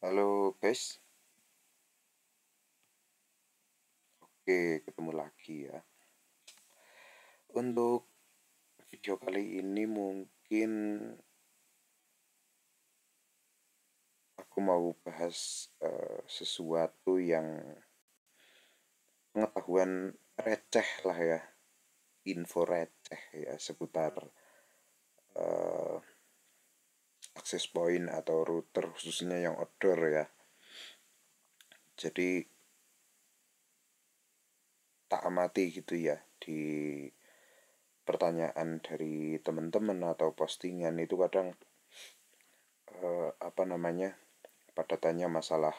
Halo guys, oke ketemu lagi ya. Untuk video kali ini mungkin aku mau bahas sesuatu yang pengetahuan receh lah ya, info receh ya seputar eh, access point atau router khususnya yang outdoor ya. Jadi tak amati gitu ya di pertanyaan dari teman-teman atau postingan itu kadang apa namanya pada tanya masalah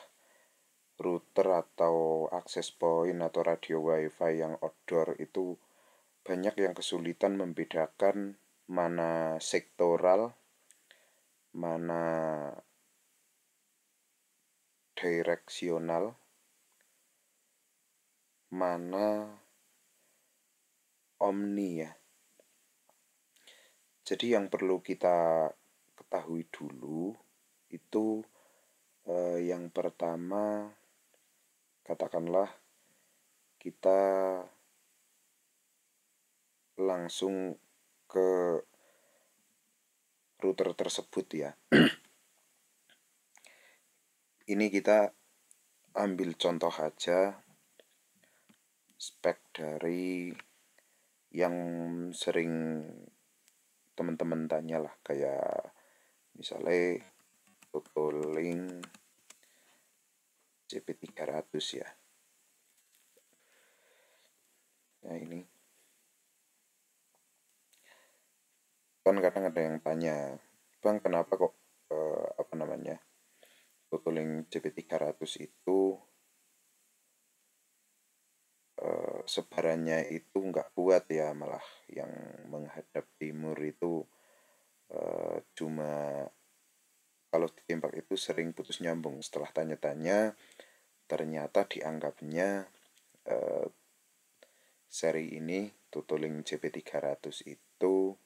router atau access point atau radio wifi yang outdoor itu banyak yang kesulitan membedakan mana sektoral, mana direksional, mana omni ya. Jadi yang perlu kita ketahui dulu itu yang pertama katakanlah kita langsung ke router tersebut ya. Ini kita ambil contoh aja spek dari yang sering teman-teman tanya lah, kayak misalnya Totoling CP300 ya. Nah ini kan kadang ada yang tanya, bang kenapa kok apa namanya Totoling CP300 itu sebarannya itu nggak kuat ya, malah yang menghadap timur itu cuma kalau ditembak itu sering putus nyambung. Setelah tanya-tanya ternyata dianggapnya eh, seri ini Totoling CP300 itu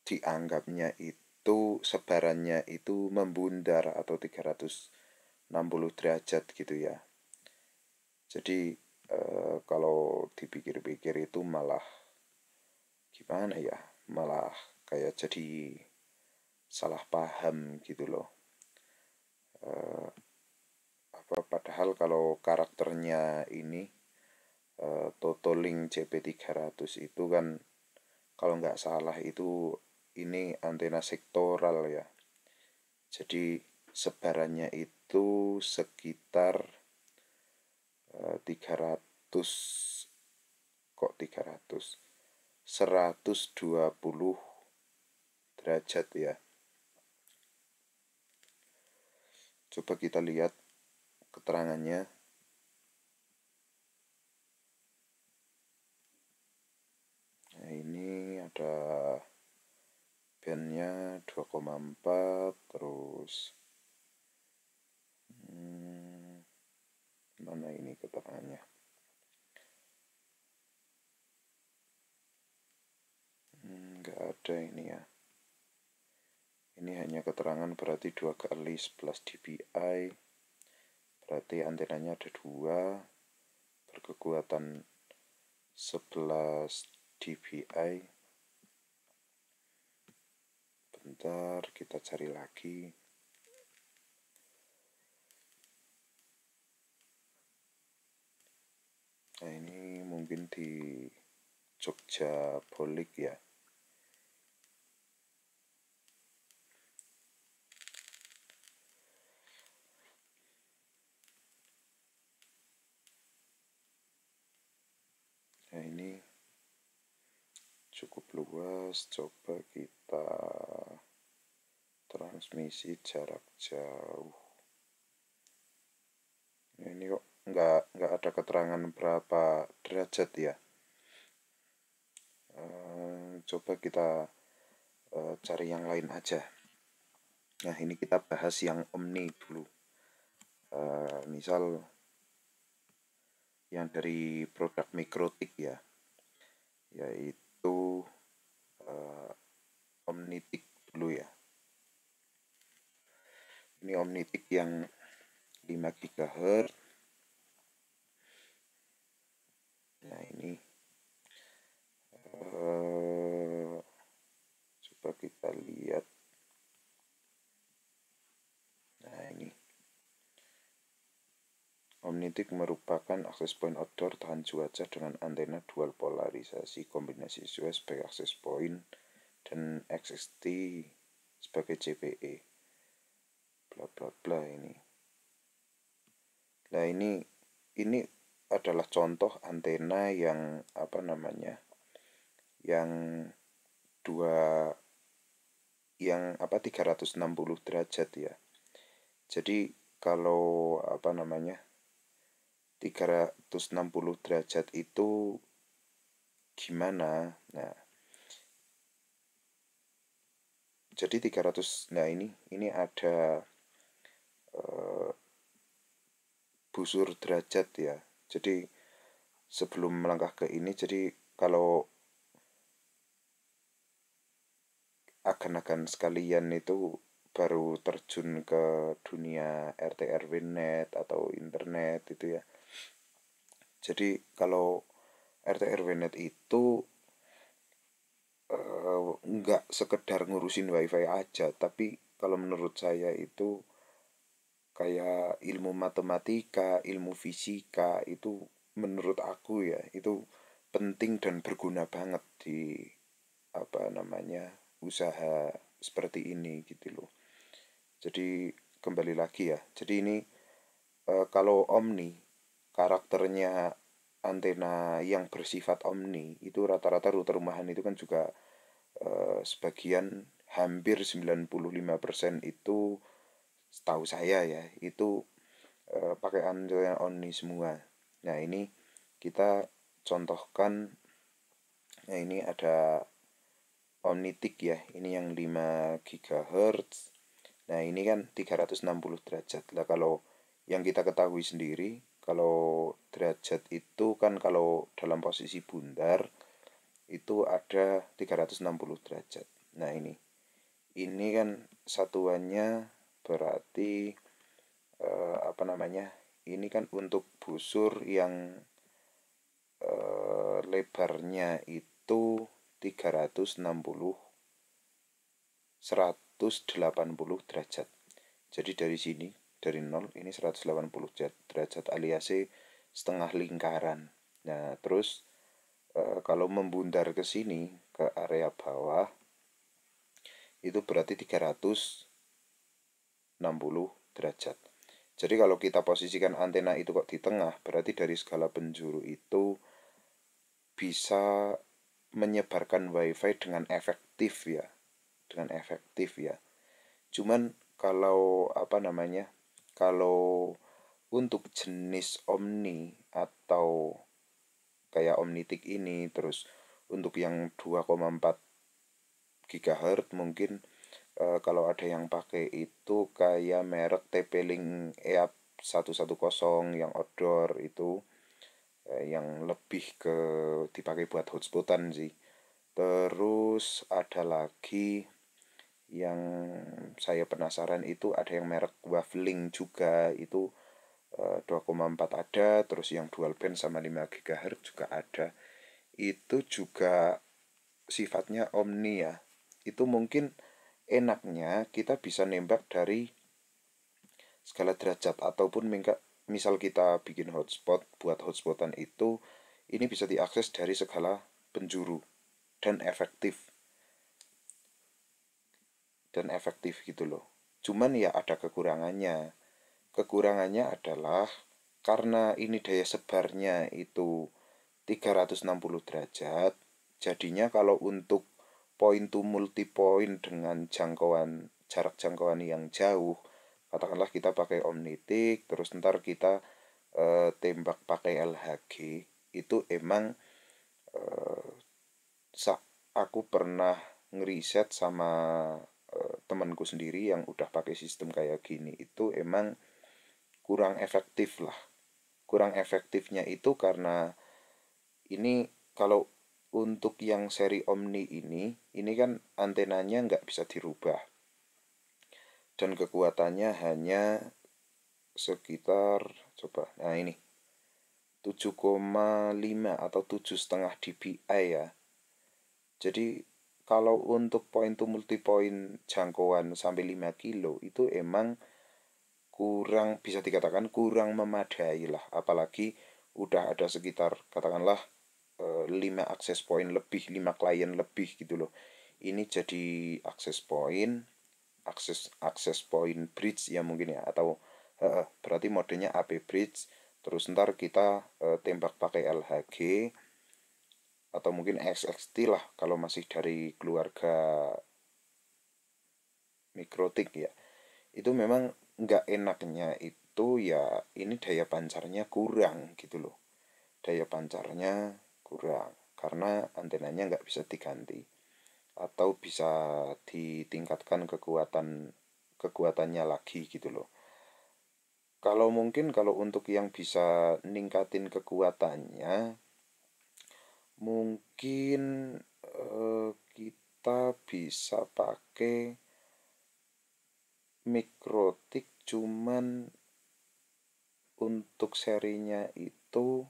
dianggapnya itu sebarannya itu membundar atau 360 derajat gitu ya. Jadi kalau dipikir-pikir itu malah gimana ya, malah kayak jadi salah paham gitu loh. Padahal kalau karakternya ini Totoling CP300 itu kan kalau nggak salah itu ini antena sektoral ya. Jadi sebarannya itu sekitar 300 kok 300 120 derajat ya. Coba kita lihat keterangannya. Nah, ini ada bandnya 2,4 terus mana ini keterangannya. Nggak ada ini ya. Ini hanya keterangan berarti 2 kali 11 dpi, berarti antenanya ada 2 berkekuatan 11 dpi. Bentar kita cari lagi. Nah ini mungkin di Jogja Bolik ya. Nah ini cukup luas, coba kita transmisi jarak jauh. Nah, ini kok nggak ada keterangan berapa derajat ya. Coba kita cari yang lain aja. Nah ini kita bahas yang omni dulu. Misal yang dari produk Mikrotik ya, yaitu Omnitik dulu ya. Ini Omnitik yang 5 GHz. Nah ini coba kita lihat. Nah ini Omnitik merupakan akses point outdoor tahan cuaca dengan antena dual polarisasi kombinasi sesuai sebagai akses point dan XXT sebagai CPE. Bla bla bla ini. Nah ini adalah contoh antena yang yang 360 derajat ya. Jadi kalau 360 derajat itu gimana? Nah, jadi 300, nah ini ada busur derajat ya. Jadi sebelum melangkah ke ini, jadi kalau agan-agan sekalian itu baru terjun ke dunia RT RW net atau internet itu ya. Jadi kalau RT RW net itu nggak sekedar ngurusin wifi aja, tapi kalau menurut saya itu kayak ilmu matematika, ilmu fisika itu menurut aku ya itu penting dan berguna banget di usaha seperti ini gitu loh. Jadi kembali lagi ya. Jadi ini kalau omni karakternya antena yang bersifat omni itu rata-rata router rumahan itu kan juga sebagian hampir 95% itu setahu saya ya itu pakai antena omni semua. Nah ini kita contohkan. Nah ini ada Omnitik ya, ini yang 5 GHz. Nah ini kan 360 derajat. Lah kalau yang kita ketahui sendiri, kalau derajat itu kan kalau dalam posisi bundar itu ada 360 derajat. Nah ini kan satuannya berarti ini kan untuk busur yang lebarnya itu 180 derajat. Jadi dari sini, dari 0 ini 180 derajat alias setengah lingkaran. Nah, terus kalau membundar ke sini ke area bawah itu berarti 360 derajat. Jadi kalau kita posisikan antena itu kok di tengah, berarti dari segala penjuru itu bisa menyebarkan wifi dengan efektif ya. Dengan efektif ya. Cuman kalau kalau untuk jenis omni atau kayak omnitik ini, terus untuk yang 2,4 GHz mungkin kalau ada yang pakai itu kayak merek TP-Link EAP 110 yang outdoor itu yang lebih ke dipakai buat hotspotan sih. Terus ada lagi yang saya penasaran itu ada yang merek Wavelink juga itu 2,4 ada, terus yang dual band sama 5 GHz juga ada. Itu juga sifatnya omni ya. Itu mungkin enaknya kita bisa nembak dari skala derajat ataupun misal kita bikin hotspot buat hotspotan itu ini bisa diakses dari segala penjuru dan efektif gitu loh. Cuman ya ada kekurangannya. Kekurangannya adalah karena ini daya sebarnya itu 360 derajat, jadinya kalau untuk point to multi point dengan jarak jangkauan yang jauh, katakanlah kita pakai Omnitik, terus ntar kita tembak pakai LHG, itu emang aku pernah ngeriset sama temanku sendiri yang udah pakai sistem kayak gini itu emang kurang efektif lah. Kurang efektifnya itu karena ini kalau untuk yang seri Omni ini kan antenanya nggak bisa dirubah. dan kekuatannya hanya sekitar, coba, nah ini 7,5 atau 7,5 dpi ya. Jadi kalau untuk point to multi point jangkauan sampai 5 kilo itu emang kurang, bisa dikatakan kurang memadai lah, apalagi udah ada sekitar katakanlah 5 akses point lebih, 5 klien lebih gitu loh. Ini jadi akses point, akses point bridge ya mungkin ya, atau berarti modenya AP bridge. Terus ntar kita tembak pakai LHG atau mungkin XXT lah kalau masih dari keluarga mikrotik ya. Itu memang nggak enaknya itu ya, ini daya pancarnya kurang gitu loh. Daya pancarnya kurang karena antenanya nggak bisa diganti atau bisa ditingkatkan kekuatannya lagi gitu loh. Kalau mungkin kalau untuk yang bisa ningkatin kekuatannya, mungkin kita bisa pakai mikrotik, cuman untuk serinya itu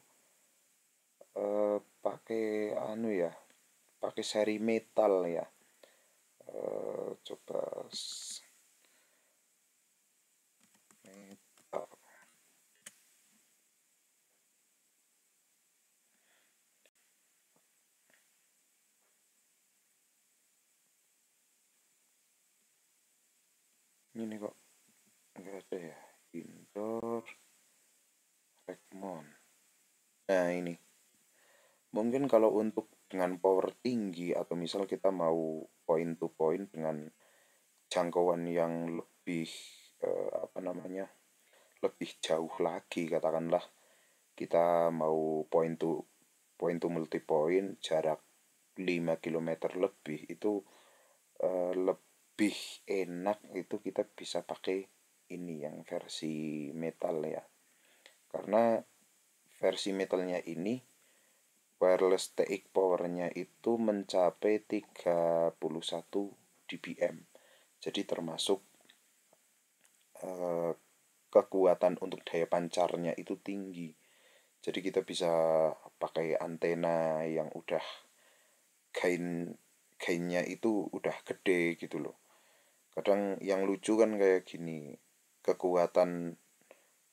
pakai anu ya, pakai seri metal ya. Coba metal. Ini kok enggak ada ya. Indoor Regmon. Nah ini mungkin kalau untuk dengan power tinggi atau misal kita mau point to point dengan jangkauan yang lebih apa namanya, lebih jauh lagi, katakanlah kita mau point to multi point jarak 5 km lebih, itu lebih enak itu kita bisa pakai ini yang versi metal ya, karena versi metalnya ini wireless TX powernya itu mencapai 31 dBm, jadi termasuk kekuatan untuk daya pancarnya itu tinggi. Jadi kita bisa pakai antena yang udah gainnya itu udah gede gitu loh. Kadang yang lucu kan kayak gini, kekuatan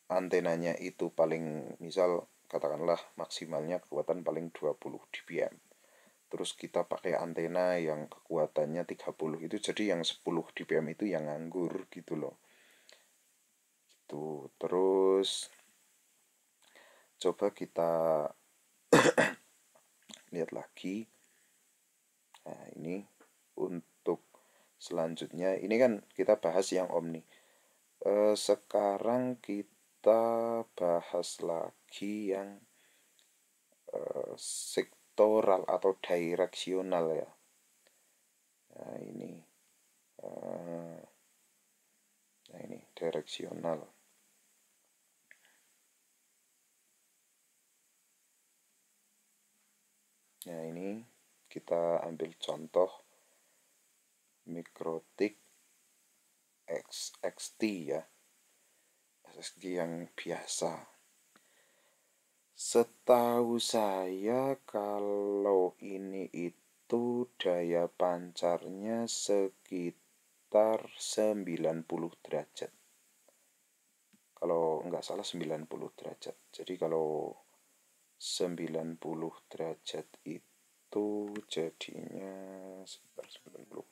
antenanya itu paling, misal katakanlah maksimalnya kekuatan paling 20 dBm. Terus kita pakai antena yang kekuatannya 30, itu jadi yang 10 dBm itu yang nganggur gitu loh. Gitu. Terus coba kita lihat lagi. Nah, ini untuk selanjutnya, ini kan kita bahas yang omni. Sekarang kita bahas lagi yang sektoral atau direksional ya. Nah ini, direksional. Nah ini kita ambil contoh mikrotik XXT ya, XXT yang biasa. Setahu saya kalau ini itu daya pancarnya sekitar 90 derajat. Kalau nggak salah 90 derajat. Jadi kalau 90 derajat itu jadinya sekitar 90